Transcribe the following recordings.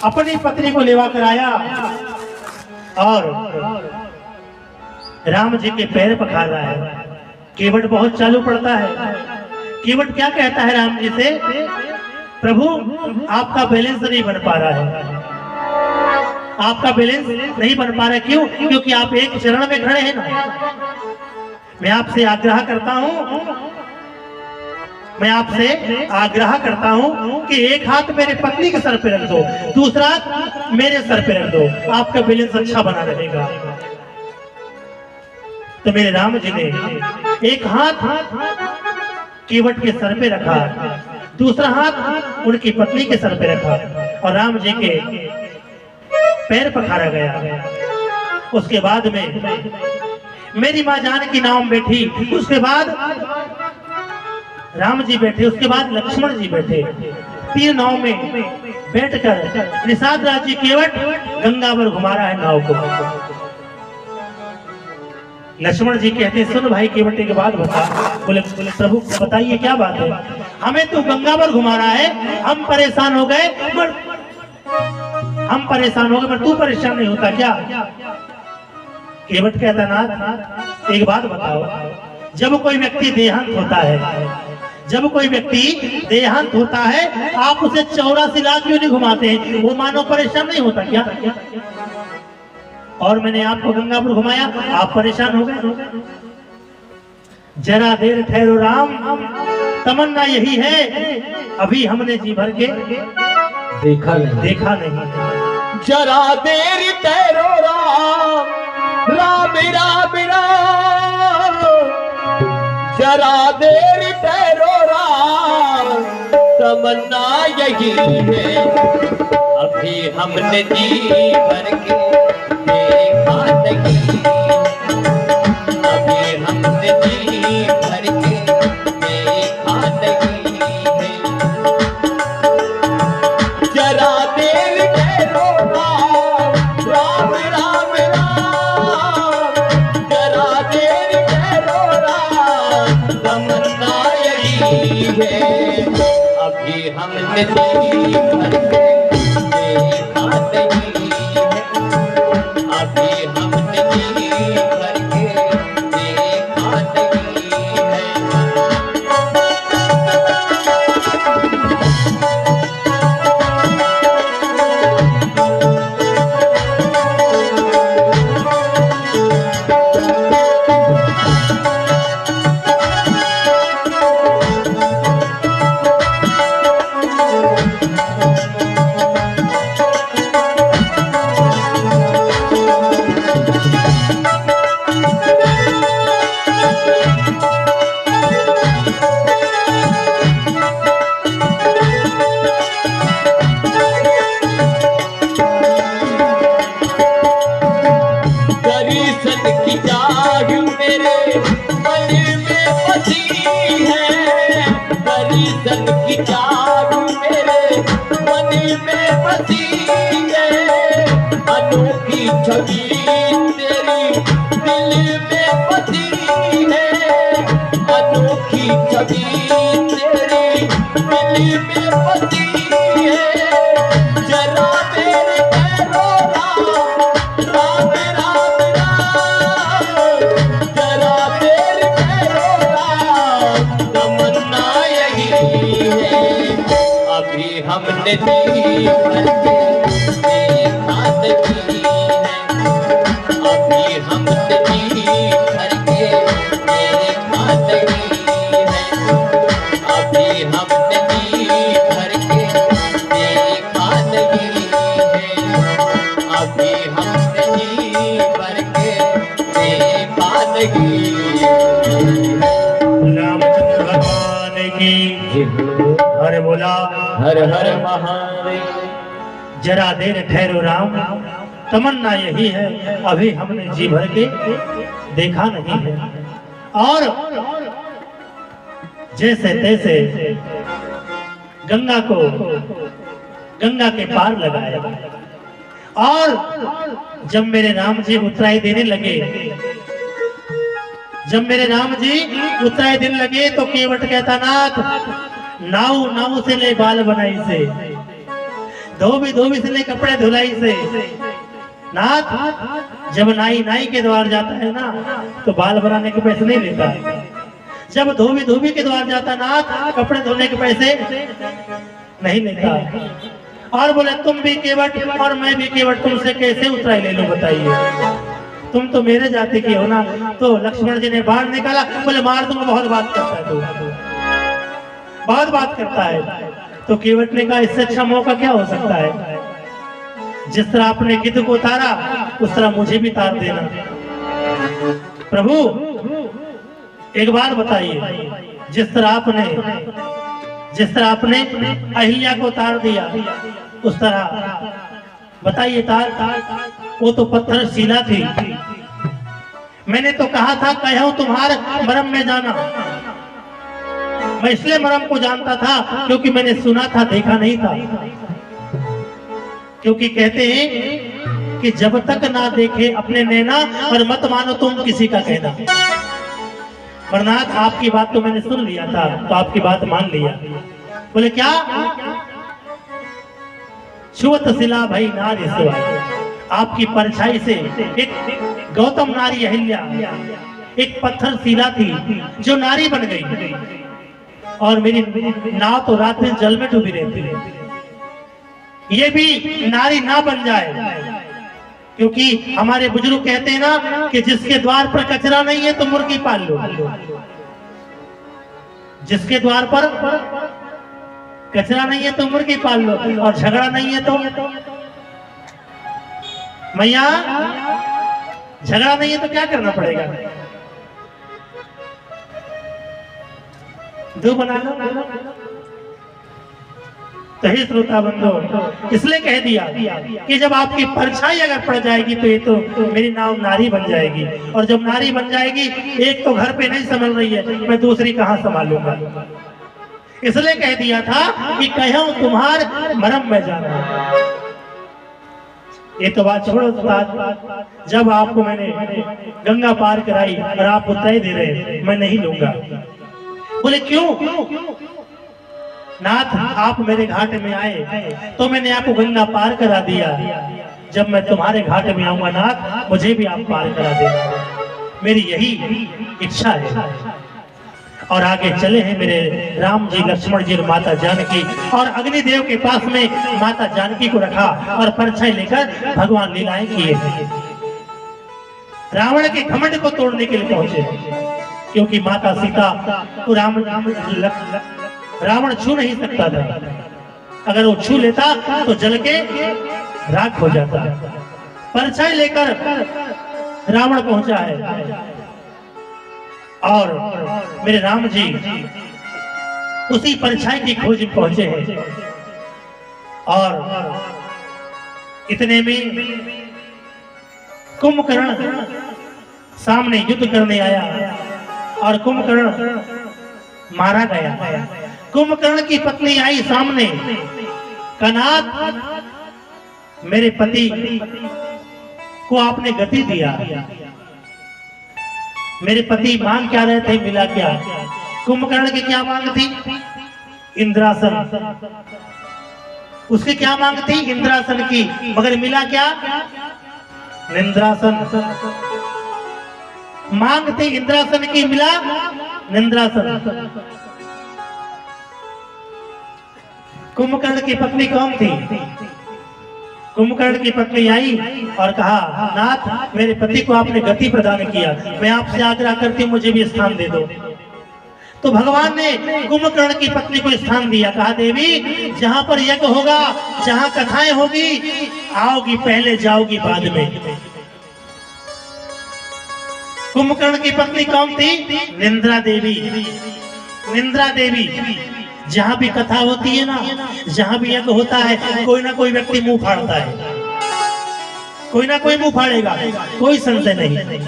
अपनी पत्नी को लेवा कर आया और राम जी के पैर पखार रहा है। केवट बहुत चालू पड़ता है। केवट क्या कहता है राम जी से, प्रभु आपका बैलेंस नहीं बन पा रहा है, आपका बैलेंस नहीं बन पा रहा है। क्यों? क्योंकि आप एक चरण में खड़े हैं ना। मैं आपसे आग्रह करता हूं, मैं आपसे आग्रह करता हूं कि एक हाथ मेरे पत्नी के सर पे रख दो, दूसरा मेरे सर पे रख दो, आपका बैलेंस अच्छा बना रहेगा। तो मेरे राम जी ने एक हाथ केवट के सर पे रखा, दूसरा हाथ उनकी पत्नी के सर पे रखा और राम जी के पैर पखारा गया। उसके बाद में मेरी माँ जानकी नाम बैठी, उसके बाद राम जी बैठे, उसके बाद लक्ष्मण जी बैठे। तीन नाव में बैठकर निषाद राज्य केवट गंगा पर घुमा रहा है नाव को। लक्ष्मण जी कहते हैं, सुन भाई केवटे के बाद बता। बोले प्रभु बताइए क्या बात है, हमें तू गंगा पर घुमा रहा है, हम परेशान हो गए, हम परेशान हो गए, पर तू परेशान नहीं होता क्या? केवट कहता, नाथ एक बात बताओ, जब कोई व्यक्ति देहांत होता है, जब कोई व्यक्ति देहांत होता है, आप उसे 84 लाख क्यों नहीं घुमाते हैं? वो मानो परेशान नहीं होता क्या? और मैंने आपको गंगापुर घुमाया, आप परेशान हो गए। जरा देर ठहरो राम, तमन्ना यही है, अभी हमने जी भर के देखा नहीं। जरा देर ठहरो राम, राम राम राम, जरा देर ठहरो राम, तमन्ना यही है, अभी हमने जी भर के देखा नहीं, अभी हमने जी भर के देखा नहीं है। जरा देर ठहरो राम, राम राम राम, जरा देर ठहरो राम, तमन्ना यही है, अभी हमने जी भर के देखा नहीं है, अभी हमने जी भर के देखा नहीं है। दर्शन की चाह मेरे मन में बसी है, दर्शन की चाह मेरे मन में बसी है, अनोखी छवि तेरी दिल में बसी है, अनोखी छवि तेरी दिल में बसी है। जरा मेरे पैरों राम, राम राम, जरा देर ठहरो राम, तमन्ना यही है, अभी हमने जी भर के देखा नहीं है, अभी हमने जी भर के देखा नहीं है, अभी हमने जी भर के देखा नहीं है, अभी हमने जी भर के देखा नहीं है। रामचंद्र भगवान की हर बोला, हर हर महादेव। जरा देर ठहरो राम, तमन्ना यही है, अभी हमने जी भर के देखा नहीं है। और जैसे तैसे गंगा को, गंगा के पार लगाया। और जब मेरे राम जी उत्तराई देने लगे, जब मेरे राम जी उत्तराई देने लगे तो केवट कहता, नाथ नाव नाव से ले बाल बनाई से, धोबी से ले कपड़े धुलाई से। नाथ, जब नाई के द्वार जाता है ना तो बाल बनाने के पैसे नहीं लेता। जब धोबी के द्वार जाता नाथ, कपड़े धोने के पैसे नहीं लेता। और बोले तुम भी केवट और मैं भी केवट, तुमसे कैसे उतराई ले लो बताइए, तुम तो मेरे जाति की हो ना। तो लक्ष्मण जी ने बाण निकाला, बोले मार दूंगा, बहुत बात करता है तू, बहुत बात करता है। तो केवट ने कहा इससे अच्छा मौका क्या हो सकता है, जिस तरह आपने गिद्ध को उतारा उस तरह मुझे भी उतार देना। प्रभु एक बार बताइए, जिस तरह आपने अहिल्या को उतार दिया उस तरह बताइए तार, वो तो पत्थर शिला थी। मैंने तो कहा था कहूं तुम्हारे मरम में जाना। मैं इसलिए मरम को जानता था क्योंकि मैंने सुना था, देखा नहीं था। क्योंकि कहते हैं कि जब तक ना देखे अपने नैना और मत मानो तुम किसी का कहना। वरनाथ आपकी बात तो मैंने सुन लिया था, तो आपकी बात मान लिया। बोले क्या? छुअत शिला भाई नारी सिवाय, आपकी परछाई से एक गौतम नारी अहिल्या एक पत्थर शिला थी जो नारी बन गई, और मेरी नाव तो रात दिन जल में डूबी रहती। ये भी नारी ना बन जाए, क्योंकि हमारे बुजुर्ग कहते हैं ना कि जिसके द्वार पर कचरा नहीं है तो मुर्गी पाल लो। जिसके द्वार पर कचरा नहीं है तो मुर्गी पाल लो, और झगड़ा नहीं है तो मैया झगड़ा नहीं है तो क्या करना पड़ेगा, दो बना लो। तो हे श्रोता बंधु, इसलिए कह दिया कि जब आपकी परछाई अगर पड़ जाएगी तो ये तो मेरी नाव नारी बन जाएगी, और जब नारी बन जाएगी एक तो घर पे नहीं संभल रही है, मैं दूसरी कहाँ संभालूंगा। इसलिए कह दिया था कि कहूं तुम्हार मरम में जाना। ये तो बात छोड़ो, जब आपको मैंने गंगा पार कराई और आप उत्तर दे रहे मैं नहीं लूंगा। बोले क्यों? नाथ आप मेरे घाट में आए तो मैंने आपको गंगा पार करा दिया, जब मैं तुम्हारे घाट में आऊंगा नाथ मुझे भी आप पार करा देना, मेरी यही इच्छा है। और आगे चले हैं मेरे राम जी, लक्ष्मण जी और माता जानकी, और अग्निदेव के पास में माता जानकी को रखा और परछाई लेकर भगवान लीलाएं किए। रावण के घमंड को तोड़ने के लिए पहुंचे, क्योंकि माता सीता को रावण छू नहीं सकता था। अगर वो छू लेता तो जल के राख हो जाता। परछाई लेकर रावण पहुंचा है, और मेरे राम जी उसी परछाई की खोज में पहुंचे हैं। और इतने में कुंभकर्ण सामने युद्ध करने आया, और कुंभकर्ण मारा गया। कुंभकर्ण की पत्नी आई सामने, कनाथ मेरे पति को आपने गति दिया, मेरे पति मांग क्या रहे थे, मिला क्या? कुंभकर्ण की क्या मांग थी? इंद्रासन। उसकी क्या मांग थी? इंद्रासन की। मगर मिला क्या? निंद्रासन। मांग थी इंद्रासन की, मिला निंद्रासन। कुंभकर्ण की पत्नी कौन थी? कुंभकर्ण की पत्नी आई और कहा नाथ मेरे पति को आपने गति प्रदान किया, मैं आपसे आग्रह करती हूँ मुझे भी स्थान दे दो। तो भगवान ने कुंभकर्ण की पत्नी को स्थान दिया। कहा देवी जहां पर यज्ञ होगा, जहां कथाएं होगी, आओगी पहले जाओगी बाद में। कुंभकर्ण की पत्नी कौन थी? निंद्रा देवी। निंद्रा देवी जहां भी कथा होती है ना, जहां भी यज्ञ होता है, कोई ना कोई व्यक्ति मुंह फाड़ता है, कोई ना कोई मुंह फाड़ेगा, कोई संशय नहीं।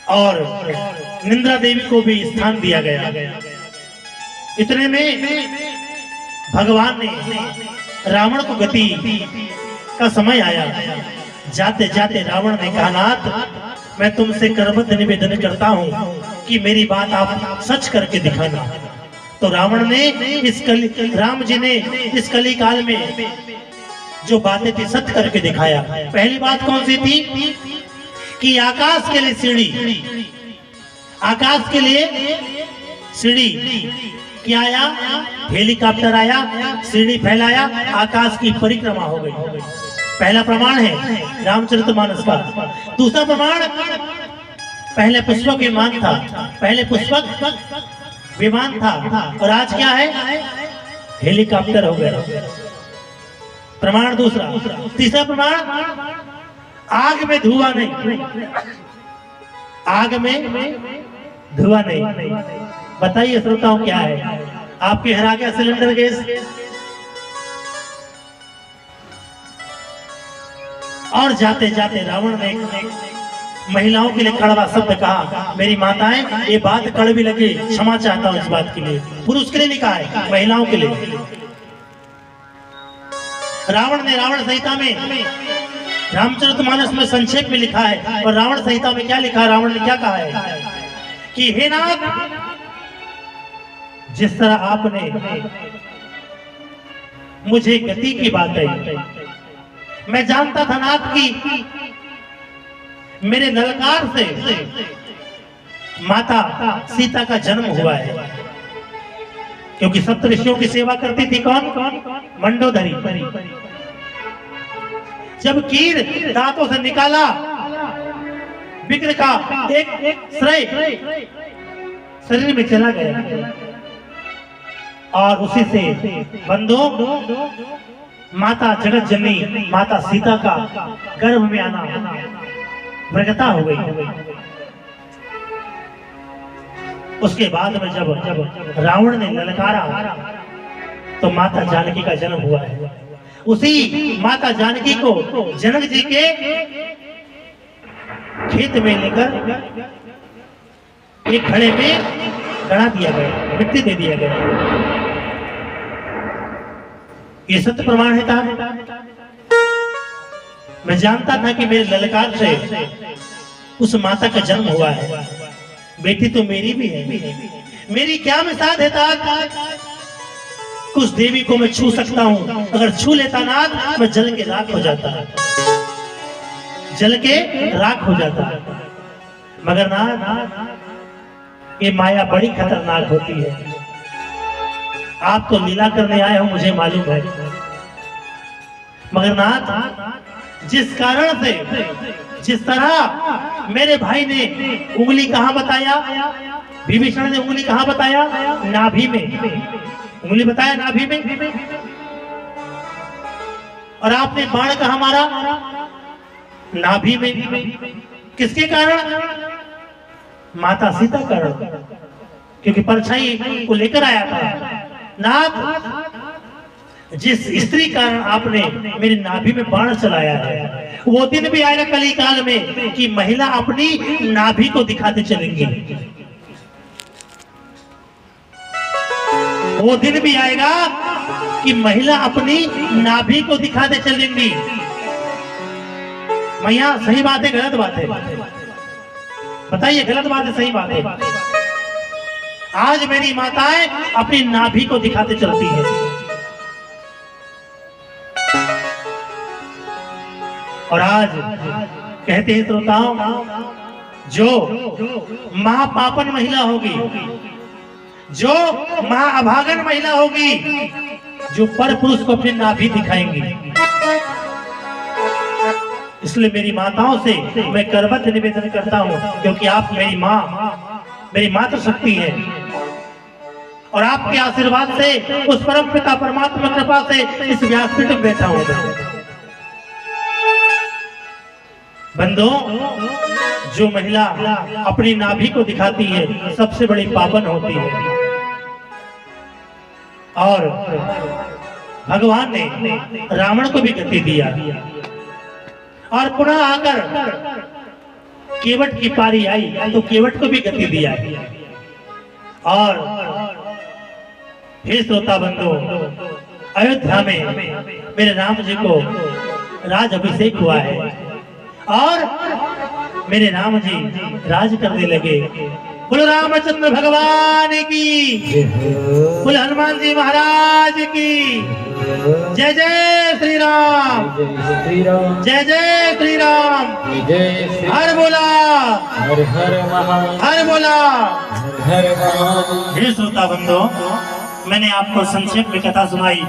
और निंद्रा देवी को भी स्थान दिया गया। इतने में भगवान ने रावण को गति का समय आया। जाते जाते रावण ने कहा नाथ मैं तुमसे करबद्ध निवेदन करता हूं कि मेरी बात आप सच करके दिखाना। तो रावण ने राम जी ने इस कली काल में जो बातें थी सत्य करके दिखाया। पहली बात कौन सी थी कि आकाश के लिए सीढ़ी, आकाश के लिए सीढ़ी क्या आया, हेलीकॉप्टर आया, सीढ़ी फैलाया, आकाश की परिक्रमा हो गई। पहला प्रमाण है रामचरितमानस का। दूसरा प्रमाण, पहले पुष्पक विमान था, पहले पुष्पक विमान था और आज क्या है, हेलीकॉप्टर हो गया। प्रमाण दूसरा। तीसरा प्रमाण, आग में धुआं नहीं, आग में धुआं नहीं। बताइए श्रोताओं क्या है, आपके घर आ गया सिलेंडर गैस और जाते जाते रावण ने महिलाओं के लिए कड़वा शब्द कहा। मेरी माताएं, ये बात कड़वी लगे, क्षमा चाहता हूं इस बात के लिए। पुरुष के लिए नहीं कहा है, महिलाओं के लिए। रावण ने रावण संहिता में, रामचरितमानस में संक्षेप में लिखा है और रावण संहिता में क्या लिखा है, रावण ने क्या कहा है कि हे नाथ, जिस तरह आपने मुझे गति की बात है, मैं जानता था नाथ की मेरे ललकार से माता सीता का जन्म हुआ है, क्योंकि सप्तऋषियों की सेवा करती थी कौन, मंडोदरी। जब कीर दांतों से निकाला विग्र का एक श्रेय शरीर में चला गया और उसी से बंधु माता जगत जननी माता सीता का गर्भ में आना प्रगटा हो गई। उसके बाद में जब रावण ने ललकारा तो माता जानकी का जन्म हुआ है। उसी माता जानकी को जनक जी के खेत में लेकर एक घड़े में गड़ा दिया गया, मिट्टी दे दिया गया। ये सत्य प्रमाण है था। मैं जानता था कि मेरे ललकार से उस माता का जन्म हुआ है। बेटी तो मेरी भी है, मेरी क्या मिसाल है था। कुछ देवी को मैं छू सकता हूं, अगर छू लेता नाथ मैं जल के राख हो जाता, जल के राख हो जाता। मगर नाथ ये माया बड़ी खतरनाक होती है। आप तो लीला करने आए हो मुझे मालूम है, मगर नाथ जिस कारण से, जिस तरह मेरे भाई ने उंगली कहां बताया, विभीषण ने उंगली कहां बताया, नाभि में उंगली बताया, नाभि में। और आपने बाण कहां मारा, नाभि में। किसके कारण, माता सीता कारण, क्योंकि परछाई को लेकर आया था। नाथ जिस स्त्री कारण आपने मेरी नाभि में बाण चलाया है, वो दिन भी आएगा कली काल में कि महिला अपनी नाभि को दिखाते चलेंगी। वो दिन भी आएगा कि महिला अपनी नाभि को दिखाते चलेंगी। मैया सही बात है गलत बात है, बताइए गलत बात है सही बात है। आज मेरी माताएं अपनी नाभि को दिखाते चलती है। और आज कहते हैं श्रोताओं, जो महापापन महिला होगी, जो महाअभागन महिला होगी, जो पर पुरुष को अपनी नाभि दिखाएंगी। इसलिए मेरी माताओं से मैं करबद्ध निवेदन करता हूं, क्योंकि आप मेरी माँ, मेरी मातृशक्ति है। और आपके आशीर्वाद से, उस परम पिता परमात्मा कृपा से इस व्यासपीठ में बैठा हूं। बंधु, जो महिला अपनी नाभि को दिखाती है सबसे बड़ी पापन होती है। और भगवान ने रावण को भी गति दिया और पुनः आकर केवट की पारी आई तो केवट को भी गति दिया। और हे श्रोता बंधु, अयोध्या में मेरे राम जी को राज अभिषेक हुआ है और मेरे राम जी राज करने लगे। बोलो रामचंद्र भगवान की, बोलो हनुमान जी महाराज की। जय जय श्री राम, श्री राम, जय जय श्री राम। जय श्री हर बोला, हर हर महादेव, हर बोला। हर महादेव। हे श्रोता बंधो, मैंने आपको संक्षेप में कथा सुनाई।